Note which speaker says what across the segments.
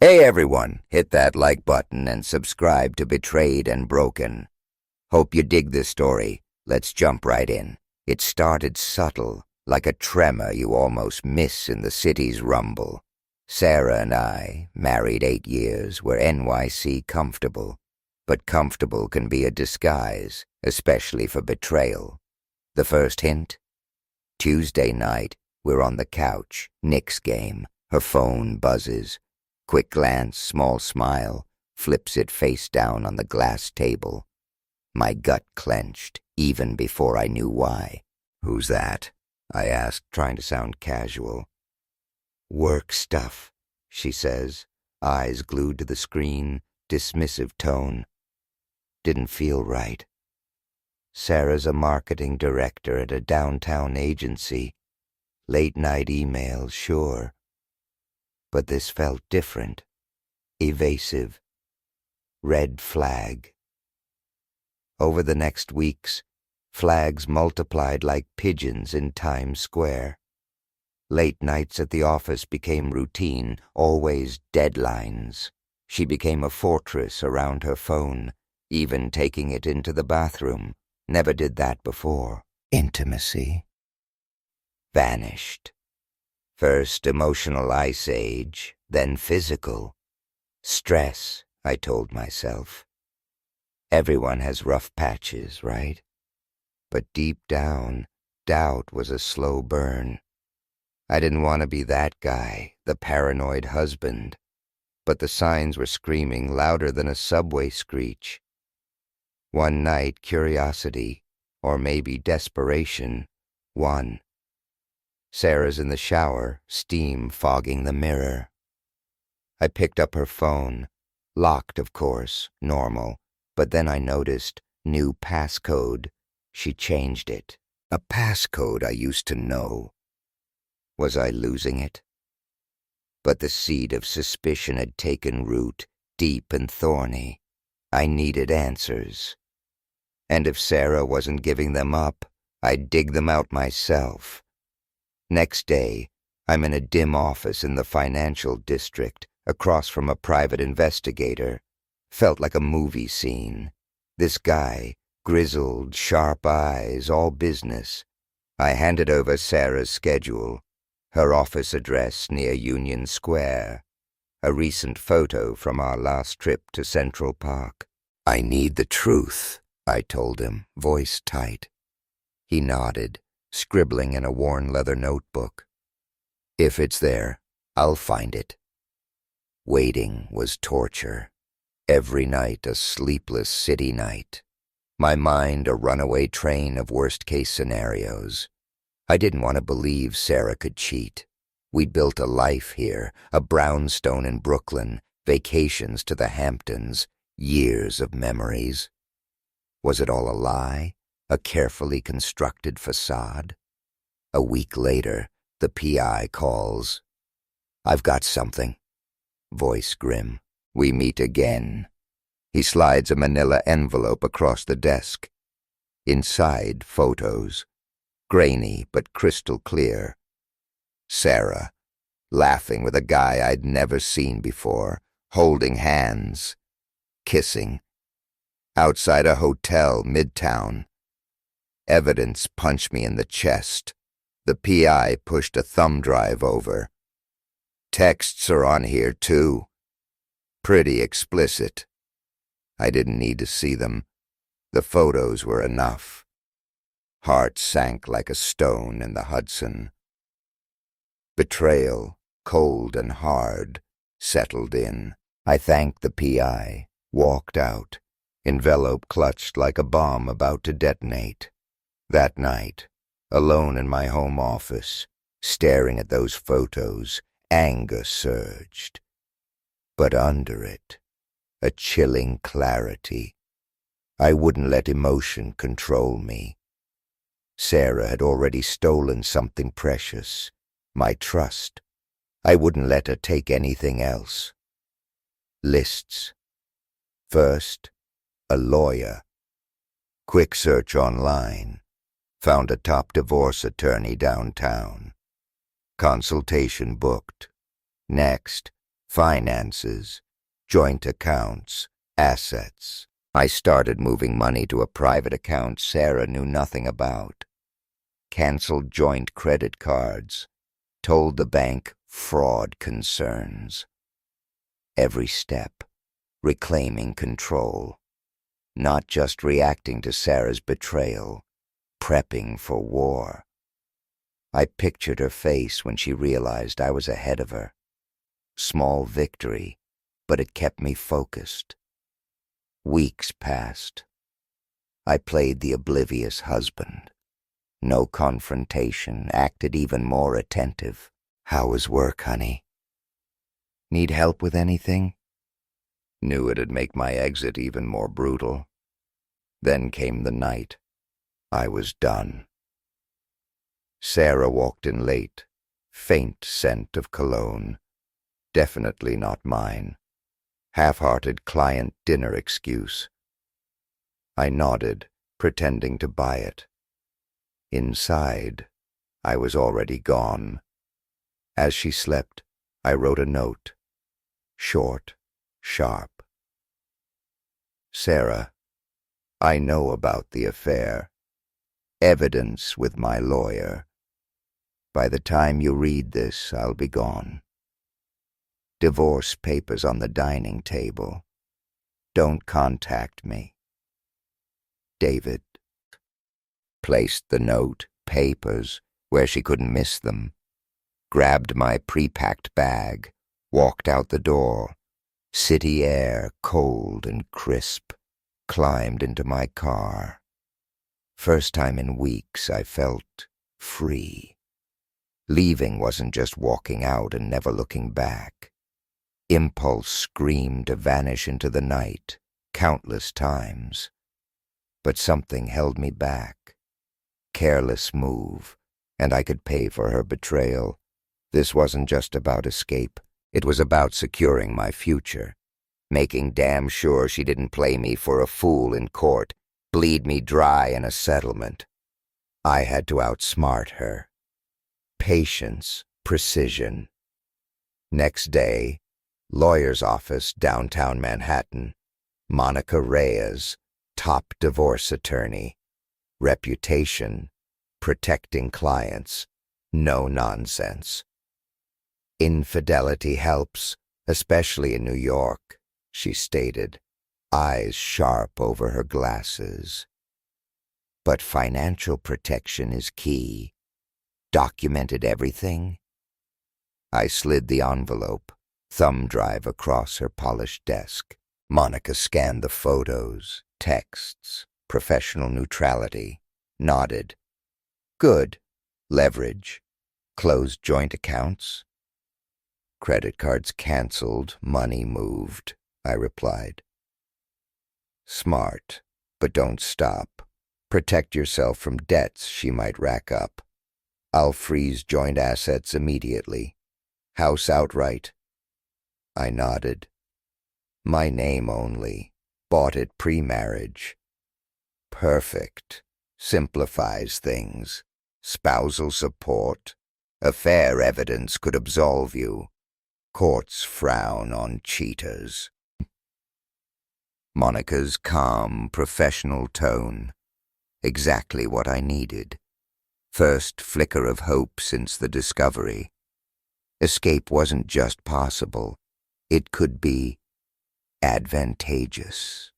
Speaker 1: Hey everyone, hit that like button and subscribe to Betrayed and Broken. Hope you dig this story. Let's jump right in. It started subtle, like a tremor you almost miss in the city's rumble. Sarah and I, married 8 years, were NYC comfortable. But comfortable can be a disguise, especially for betrayal. The first hint? Tuesday night, we're on the couch, Knicks game, her phone buzzes. Quick glance, small smile, flips it face down on the glass table. My gut clenched, even before I knew why. "Who's that?" I asked, trying to sound casual. "Work stuff," she says, eyes glued to the screen, dismissive tone. Didn't feel right. Sarah's a marketing director at a downtown agency. Late-night emails, sure. But this felt different, evasive, red flag. Over the next weeks, flags multiplied like pigeons in Times Square. Late nights at the office became routine, always deadlines. She became a fortress around her phone, even taking it into the bathroom. Never did that before. Intimacy vanished. First emotional ice age, then physical. Stress, I told myself. Everyone has rough patches, right? But deep down, doubt was a slow burn. I didn't want to be that guy, the paranoid husband. But the signs were screaming louder than a subway screech. One night, curiosity, or maybe desperation, won. Sarah's in the shower, steam fogging the mirror. I picked up her phone. Locked, of course, normal. But then I noticed, new passcode. She changed it. A passcode I used to know. Was I losing it? But the seed of suspicion had taken root, deep and thorny. I needed answers. And if Sarah wasn't giving them up, I'd dig them out myself. Next day, I'm in a dim office in the financial district, across from a private investigator. Felt like a movie scene. This guy, grizzled, sharp eyes, all business. I handed over Sarah's schedule, her office address near Union Square, a recent photo from our last trip to Central Park. "I need the truth," I told him, voice tight. He nodded, scribbling in a worn leather notebook. "If it's there, I'll find it." Waiting was torture. Every night a sleepless city night. My mind a runaway train of worst-case scenarios. I didn't want to believe Sarah could cheat. We'd built a life here, a brownstone in Brooklyn, vacations to the Hamptons, years of memories. Was it all a lie? A carefully constructed facade? A week later, the PI calls. "I've got something." Voice grim. We meet again. He slides a manila envelope across the desk. Inside, photos. Grainy but crystal clear. Sarah, laughing with a guy I'd never seen before, holding hands, kissing. Outside a hotel, Midtown. Evidence punched me in the chest. The PI pushed a thumb drive over. Texts are on here, too. Pretty explicit. I didn't need to see them. The photos were enough. Heart sank like a stone in the Hudson. Betrayal, cold and hard, settled in. I thanked the PI, walked out, envelope clutched like a bomb about to detonate. That night, alone in my home office, staring at those photos, anger surged. But under it, a chilling clarity. I wouldn't let emotion control me. Sarah had already stolen something precious, my trust. I wouldn't let her take anything else. Lists. First, a lawyer. Quick search online. Found a top divorce attorney downtown. Consultation booked. Next, Finances, joint accounts, assets. I started moving money to a private account Sarah knew nothing about. Canceled joint credit cards. Told the bank fraud concerns. Every step, reclaiming control. Not just reacting to Sarah's betrayal, prepping for war. I pictured her face when she realized I was ahead of her. Small victory, but it kept me focused. Weeks passed. I played the oblivious husband. No confrontation, acted even more attentive. How was work, honey? Need help with anything? Knew it'd make my exit even more brutal. Then came the night. I was done. Sarah walked in late, faint scent of cologne. Definitely not mine. Half-hearted client dinner excuse. I nodded, pretending to buy it. Inside, I was already gone. As she slept, I wrote a note. Short, sharp. Sarah, I know about the affair. Evidence with my lawyer. By the time you read this, I'll be gone. Divorce papers on the dining table. Don't contact me. David. Placed the note, papers, where she couldn't miss them. Grabbed my pre-packed bag, walked out the door. City air, cold and crisp, climbed into my car. First time in weeks I felt free. Leaving wasn't just walking out and never looking back. Impulse screamed to vanish into the night, countless times. But something held me back. Careless move, and I could pay for her betrayal. This wasn't just about escape. It was about securing my future. Making damn sure she didn't play me for a fool in court, bleed me dry in a settlement. I had to outsmart her. Patience, precision. Next day, lawyer's office, downtown Manhattan. Monica Reyes, top divorce attorney. Reputation, protecting clients, no nonsense. Infidelity helps, especially in New York, she stated, eyes sharp over her glasses. But financial protection is key. Documented everything? I slid the envelope, thumb drive across her polished desk. Monica scanned the photos, texts, professional neutrality, nodded. Good. Leverage. Closed joint accounts. Credit cards canceled, money moved, I replied. Smart, but don't stop. Protect yourself from debts she might rack up. I'll freeze joint assets immediately. House outright. I nodded. My name only. Bought it pre-marriage. Perfect. Simplifies things. Spousal support. Affair evidence could absolve you. Courts frown on cheaters. Monica's calm, professional tone. Exactly what I needed. First flicker of hope since the discovery. Escape wasn't just possible. It could be advantageous.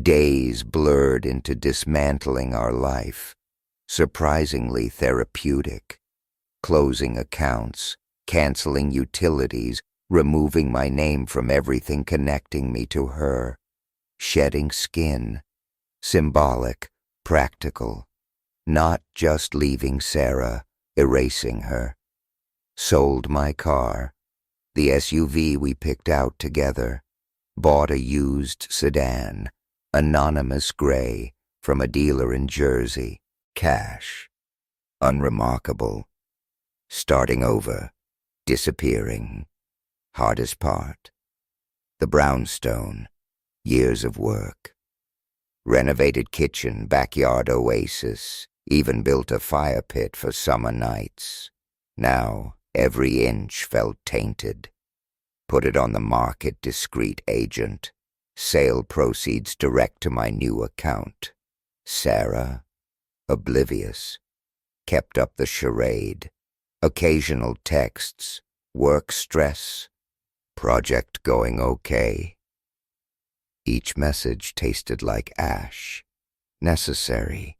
Speaker 1: Days blurred into dismantling our life. Surprisingly therapeutic. Closing accounts, canceling utilities, removing my name from everything connecting me to her. Shedding skin. Symbolic, practical. Not just leaving Sarah, erasing her. Sold my car, the SUV we picked out together. Bought a used sedan, anonymous gray, from a dealer in Jersey. Cash. Unremarkable. Starting over. Disappearing. Hardest part. The brownstone. Years of work. Renovated kitchen, backyard oasis. Even built a fire pit for summer nights. Now, every inch felt tainted. Put it on the market, discreet agent. Sale proceeds direct to my new account. Sarah, oblivious, kept up the charade. Occasional texts, work stress, project going okay. Each message tasted like ash. Necessary.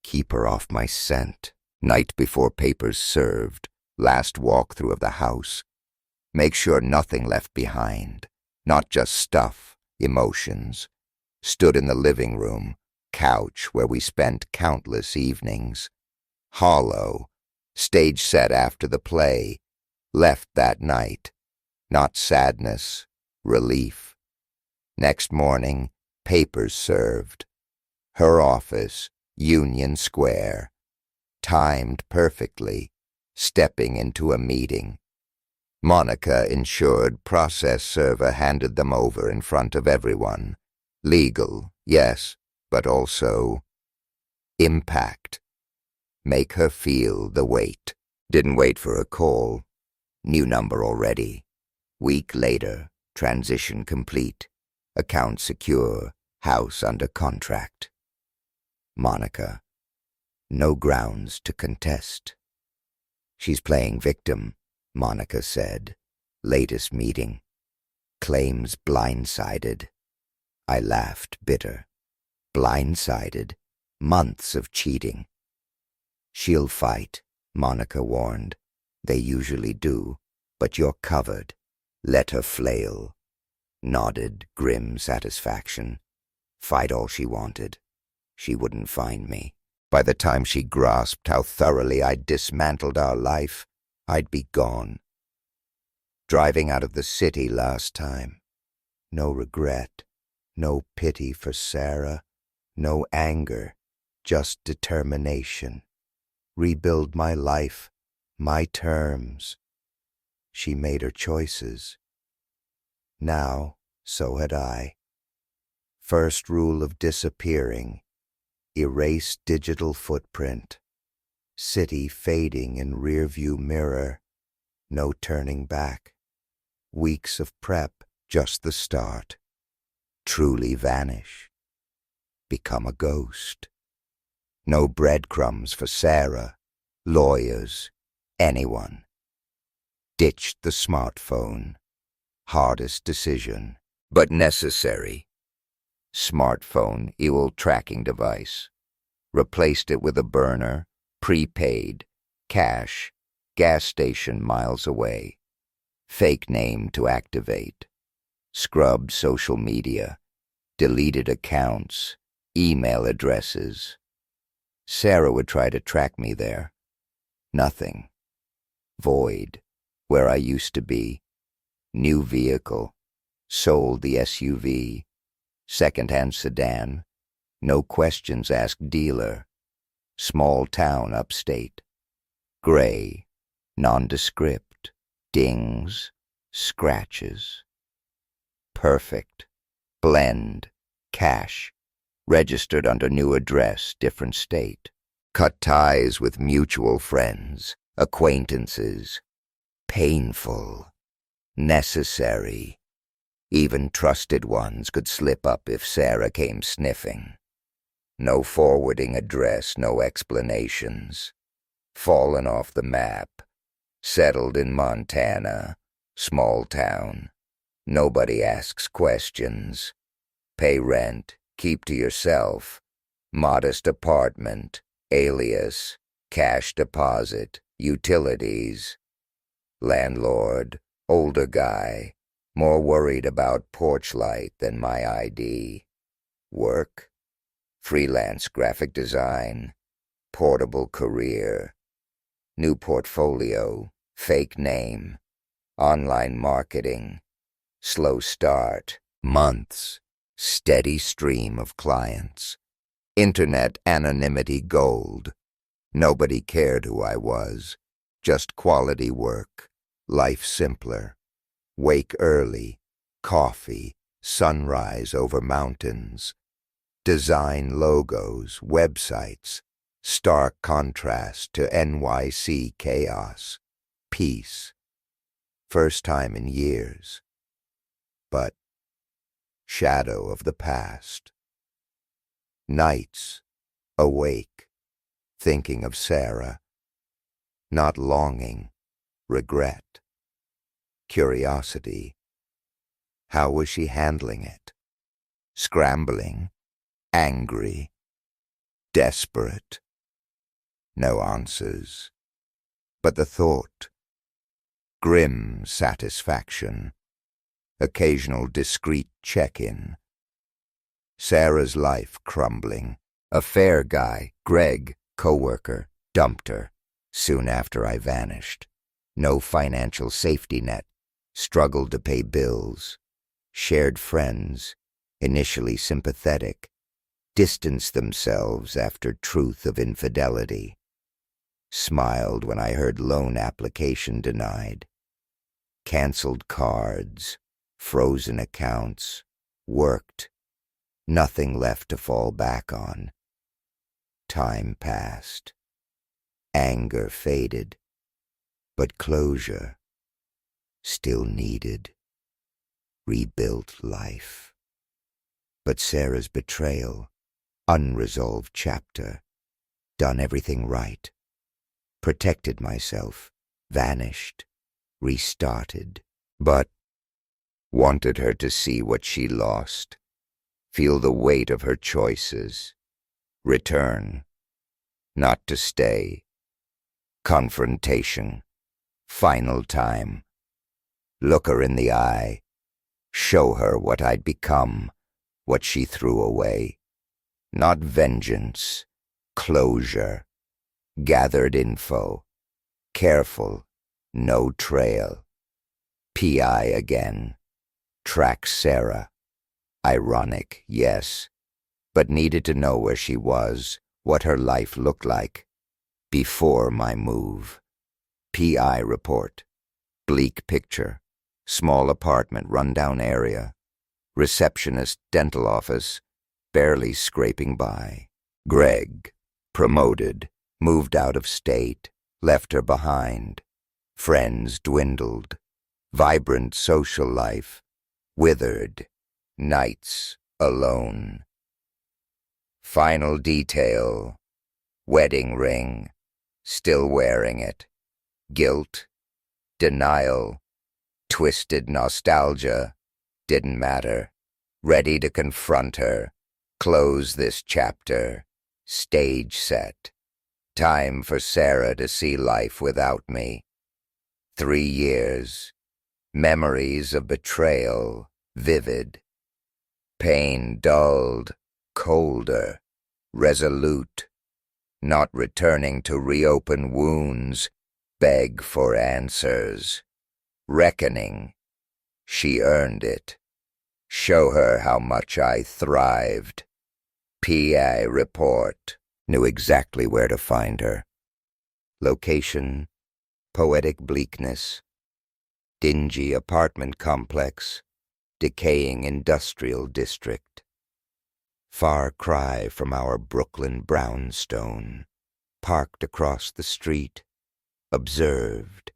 Speaker 1: Keep her off my scent. Night before papers served. Last walkthrough of the house. Make sure nothing left behind. Not just stuff, emotions. Stood in the living room, couch where we spent countless evenings. Hollow. Stage set after the play. Left that night. Not sadness, relief. Next morning, papers served. Her office, Union Square. Timed perfectly, stepping into a meeting. Monica ensured process server handed them over in front of everyone. Legal, yes, but also impact. Make her feel the weight. Didn't wait for a call. New number already. Week later, transition complete. Account secure, house under contract. Monica. No grounds to contest. She's playing victim, Monica said. Latest meeting. Claims blindsided. I laughed, bitter. Blindsided. Months of cheating. She'll fight, Monica warned. They usually do, but you're covered. Let her flail. Nodded, grim satisfaction. Fight all she wanted. She wouldn't find me. By the time she grasped how thoroughly I'd dismantled our life, I'd be gone. Driving out of the city last time. No regret, no pity for Sarah, no anger, just determination. Rebuild my life, my terms. She made her choices. Now, so had I. First rule of disappearing. Erase digital footprint. City fading in rearview mirror. No turning back. Weeks of prep, just the start. Truly vanish. Become a ghost. No breadcrumbs for Sarah, lawyers, anyone. Ditched the smartphone. Hardest decision, but necessary. Smartphone EWL tracking device. Replaced it with a burner, prepaid, cash, gas station miles away. Fake name to activate. Scrubbed social media. Deleted accounts. Email addresses. Sarah would try to track me there. Nothing. Void. Where I used to be. New vehicle. Sold the SUV. Second-hand sedan. No questions asked dealer. Small town upstate. Gray. Nondescript. Dings. Scratches. Perfect. Blend. Cash. Registered under new address, different state. Cut ties with mutual friends, acquaintances. Painful. Necessary. Even trusted ones could slip up if Sarah came sniffing. No forwarding address, no explanations. Fallen off the map. Settled in Montana. Small town. Nobody asks questions. Pay rent. Keep to yourself. Modest apartment. Alias. Cash deposit. Utilities. Landlord. Older guy. More worried about porch light than my ID. Work. Freelance graphic design. Portable career. New portfolio. Fake name. Online marketing. Slow start. Months. Steady stream of clients. Internet anonymity gold. Nobody cared who I was. Just quality work. Life simpler. Wake early. Coffee. Sunrise over mountains. Design logos, websites. Stark contrast to NYC chaos. Peace. First time in years. But shadow of the past. Nights awake, thinking of Sarah. Not longing, regret, curiosity. How was she handling it? Scrambling, angry, desperate. No answers. But the thought. Grim satisfaction. Occasional discreet check-in. Sarah's life crumbling. A fair guy, Greg, co-worker, dumped her. Soon after I vanished. No financial safety net. Struggled to pay bills. Shared friends, initially sympathetic, distanced themselves after truth of infidelity. Smiled when I heard loan application denied. Canceled cards, frozen accounts, worked. Nothing left to fall back on. Time passed. Anger faded, but closure still needed. Rebuilt life. But Sarah's betrayal, unresolved chapter, done everything right. Protected myself, vanished, restarted, but wanted her to see what she lost, feel the weight of her choices, return, not to stay. Confrontation, final time. Look her in the eye, show her what I'd become, what she threw away. Not vengeance, closure, gathered info, careful, no trail. PI again, track Sarah. Ironic, yes, but needed to know where she was, what her life looked like. Before my move. PI report. Bleak picture. Small apartment, rundown area. Receptionist, dental office, barely scraping by. Greg, promoted, moved out of state, left her behind. Friends dwindled. Vibrant social life, withered. Nights alone. Final detail. Wedding ring. Still wearing it. Guilt, denial, twisted nostalgia, didn't matter. Ready to confront her, close this chapter, stage set. Time for Sarah to see life without me. 3 years, memories of betrayal, vivid. Pain dulled, colder, resolute. Not returning to reopen wounds, beg for answers. Reckoning. She earned it. Show her how much I thrived. PI report. Knew exactly where to find her. Location, poetic bleakness. Dingy apartment complex, decaying industrial district. Far cry from our Brooklyn brownstone, parked across the street, observed,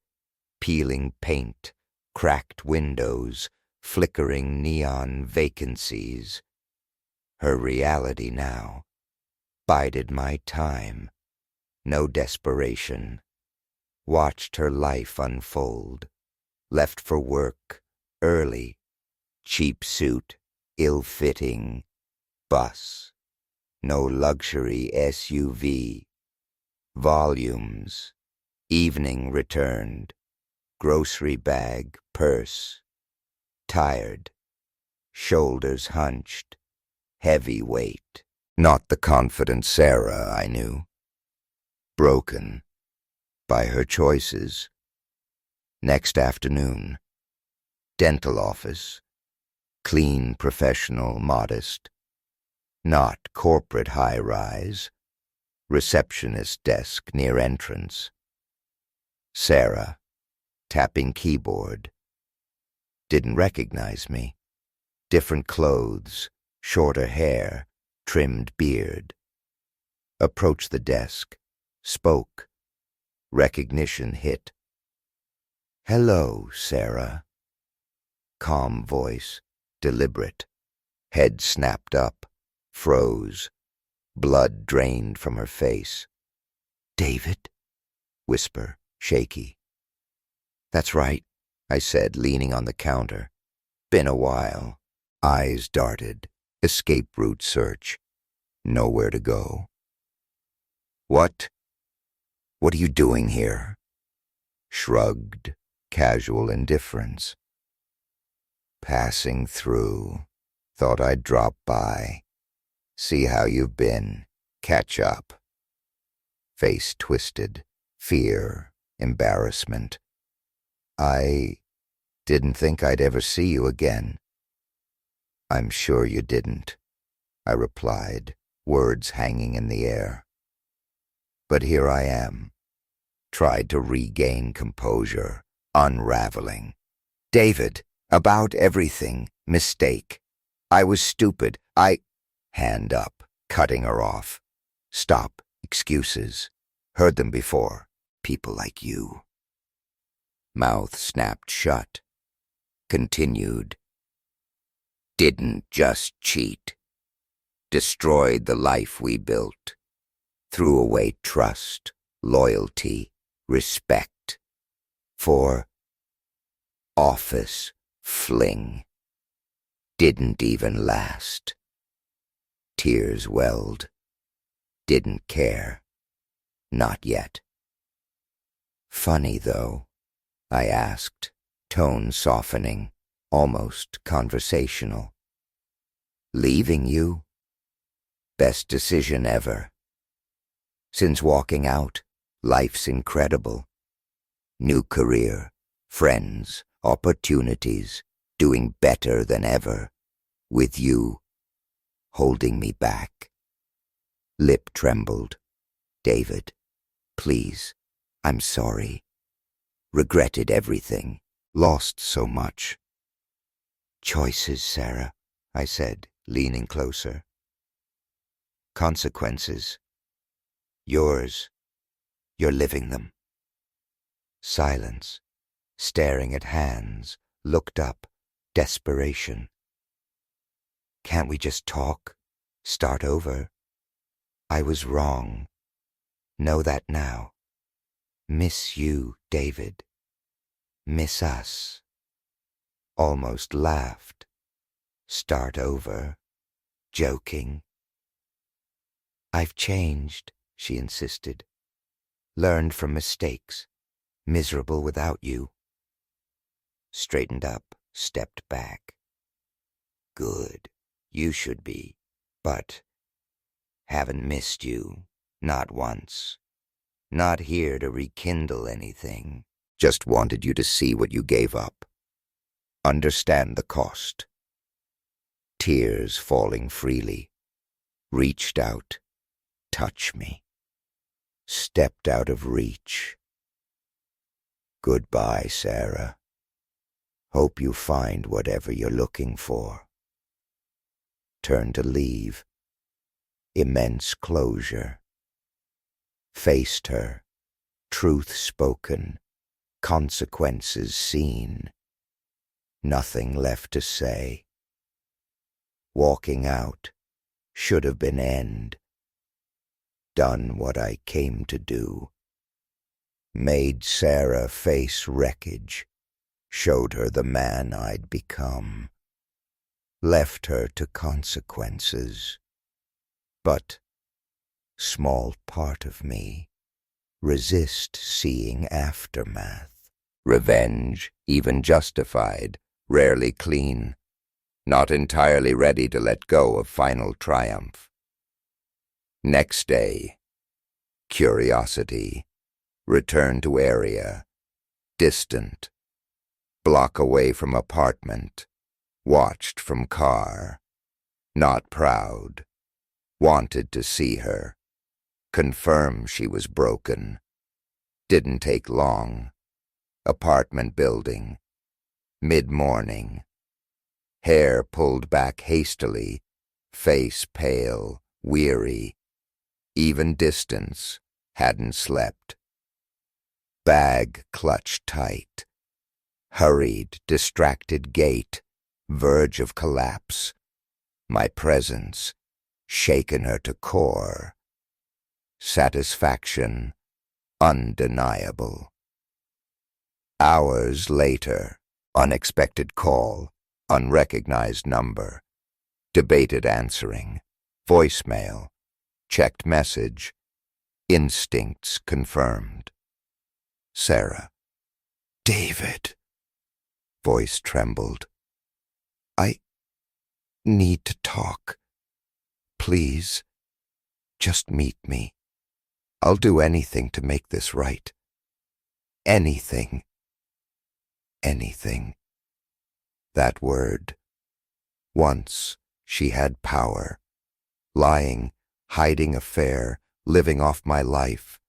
Speaker 1: peeling paint, cracked windows, flickering neon vacancies. Her reality now, bided my time, no desperation. Watched her life unfold, left for work, early, cheap suit, ill-fitting, bus, no luxury SUV, volumes, evening returned, grocery bag, purse, tired, shoulders hunched, heavy weight, not the confident Sarah I knew, broken by her choices. Next afternoon, dental office, clean, professional, modest. Not corporate high-rise. Receptionist desk near entrance. Sarah, tapping keyboard. Didn't recognize me. Different clothes, shorter hair, trimmed beard. Approached the desk, spoke. Recognition hit. Hello, Sarah. Calm voice, deliberate. Head snapped up, froze. Blood drained from her face. David? Whisper, shaky. That's right, I said, leaning on the counter. Been a while. Eyes darted. Escape route search. Nowhere to go. What? What are you doing here? Shrugged, casual indifference. Passing through. Thought I'd drop by. See how you've been. Catch up. Face twisted. Fear. Embarrassment. I didn't think I'd ever see you again. I'm sure you didn't, I replied, words hanging in the air. But here I am. Tried to regain composure, unraveling. David, about everything, mistake. I was stupid. Hand up, cutting her off. Stop, excuses. Heard them before. People like you. Mouth snapped shut. Continued. Didn't just cheat. Destroyed the life we built. Threw away trust, loyalty, respect. For office fling. Didn't even last. Tears welled. Didn't care. Not yet. Funny, though, I asked, tone softening, almost conversational. Leaving you? Best decision ever. Since walking out, life's incredible. New career, friends, opportunities, doing better than ever. With you, holding me back. Lip trembled. David, please, I'm sorry. Regretted everything. Lost so much. Choices, Sarah, I said, leaning closer. Consequences. Yours. You're living them. Silence. Staring at hands. Looked up. Desperation. Can't we just talk? Start over? I was wrong. Know that now. Miss you, David. Miss us. Almost laughed. Start over. Joking. I've changed, she insisted. Learned from mistakes. Miserable without you. Straightened up, stepped back. Good. You should be. But haven't missed you. Not once. Not here to rekindle anything. Just wanted you to see what you gave up. Understand the cost. Tears falling freely. Reached out. Touch me. Stepped out of reach. Goodbye, Sarah. Hope you find whatever you're looking for. Turned to leave. Immense closure. Faced her. Truth spoken. Consequences seen. Nothing left to say. Walking out. Should have been end. Done what I came to do. Made Sarah face wreckage. Showed her the man I'd become. Left her to consequences. But small part of me resist seeing aftermath. Revenge, even justified, rarely clean. Not entirely ready to let go of final triumph. Next day, curiosity. Return to area. Distant. Block away from apartment. Watched from car. Not proud. Wanted to see her. Confirm she was broken. Didn't take long. Apartment building. Mid-morning. Hair pulled back hastily. Face pale, weary. Even distance. Hadn't slept. Bag clutched tight. hurried, distracted gait, verge of collapse. My presence, shaken her to core. Satisfaction, undeniable. Hours later, unexpected call, unrecognized number. Debated answering, voicemail, checked message, instincts confirmed. Sarah. David. Voice trembled. I need to talk. Please, just meet me. I'll do anything to make this right. Anything. Anything. That word. Once she had power. Lying, hiding affair, living off my life.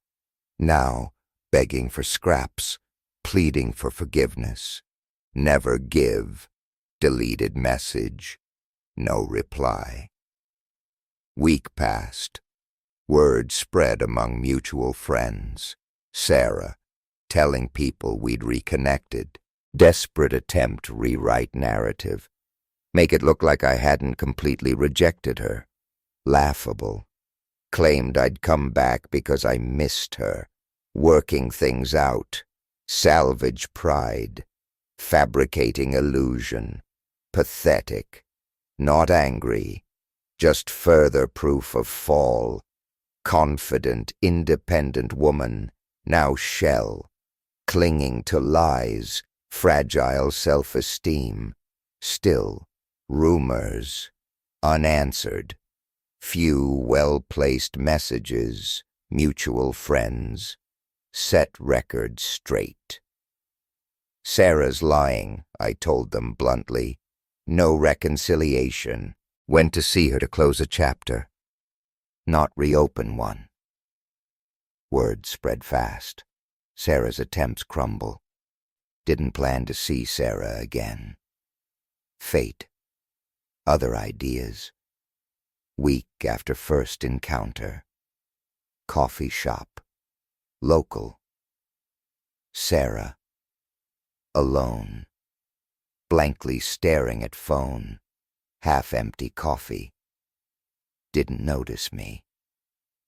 Speaker 1: Now, begging for scraps, pleading for forgiveness. Never give. Deleted message. No reply. Week passed. Word spread among mutual friends. Sarah, telling people we'd reconnected. Desperate attempt to rewrite narrative. Make it look like I hadn't completely rejected her. Laughable. Claimed I'd come back because I missed her. Working things out. Salvage pride. Fabricating illusion. Pathetic. Not angry. Just further proof of fall. Confident, independent woman, now shell. Clinging to lies. Fragile self-esteem. Still, rumors. Unanswered. Few well-placed messages. Mutual friends. Set records straight. Sarah's lying, I told them bluntly. No reconciliation. Went to see her to close a chapter. Not reopen one. Word spread fast. Sarah's attempts crumble. Didn't plan to see Sarah again. Fate. Other ideas. Week after first encounter. Coffee shop. Local. Sarah. Alone. Blankly staring at phone. Half-empty coffee. Didn't notice me.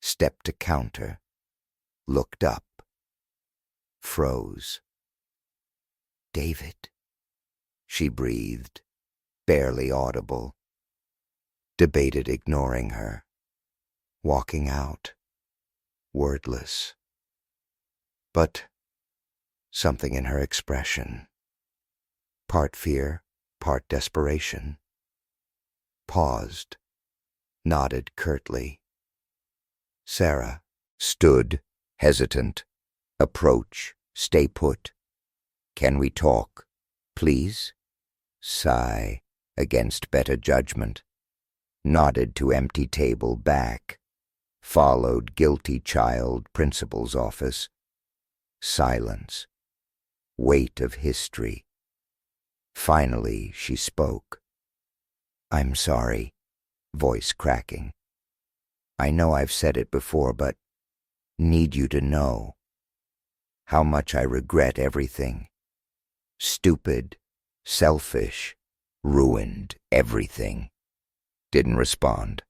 Speaker 1: Stepped to counter. Looked up. Froze. David. She breathed. Barely audible. Debated ignoring her. Walking out. Wordless. But something in her expression. Part fear, part desperation. Paused. Nodded curtly. Sarah stood, hesitant. Approach, stay put. Can we talk, please? Sigh, against better judgment. Nodded to empty table back. Followed guilty child, principal's office. Silence. Weight of history. Finally, she spoke. I'm sorry. Voice cracking. I know I've said it before, but need you to know how much I regret everything. Stupid, selfish, ruined everything. Didn't respond.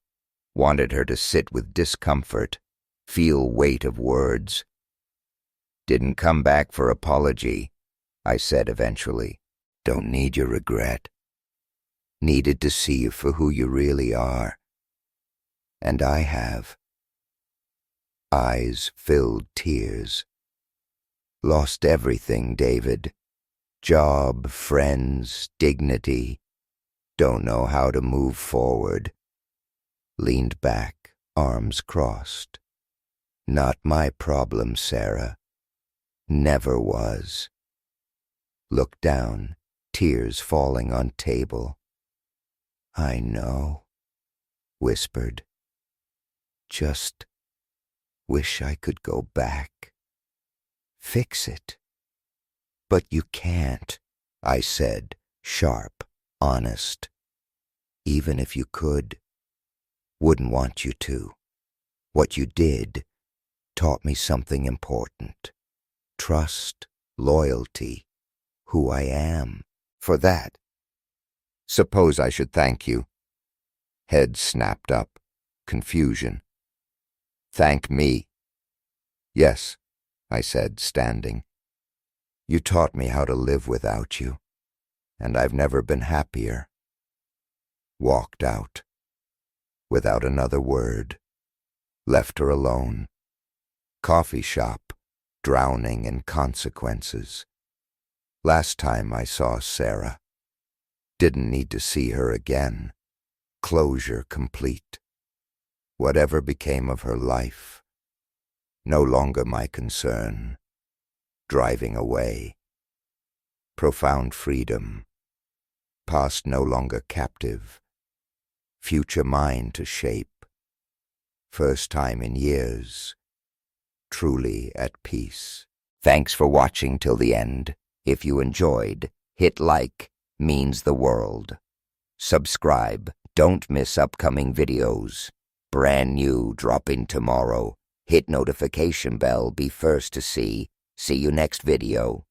Speaker 1: Wanted her to sit with discomfort, feel weight of words. Didn't come back for apology, I said eventually. Don't need your regret. Needed to see you for who you really are. And I have. Eyes filled tears. Lost everything, David. Job, friends, dignity. Don't know how to move forward. Leaned back, arms crossed. Not my problem, Sarah. Never was. Looked down, tears falling on table. I know, whispered. Just wish I could go back. Fix it. But you can't, I said, sharp, honest. Even if you could, wouldn't want you to. What you did taught me something important. Trust, loyalty, who I am. For that, suppose I should thank you. Head snapped up. Confusion. Thank me. Yes, I said, standing. You taught me how to live without you, and I've never been happier. Walked out. Without another word. Left her alone. Coffee shop, drowning in consequences. Last time I saw Sarah. Didn't need to see her again. Closure complete. Whatever became of her life. No longer my concern. Driving away. Profound freedom. Past no longer captive. Future mine to shape. First time in years. Truly at peace. Thanks for watching till the end. If you enjoyed, hit like, means the world. Subscribe, don't miss upcoming videos. Brand new, dropping tomorrow. Hit notification bell, be first to see. See you next video.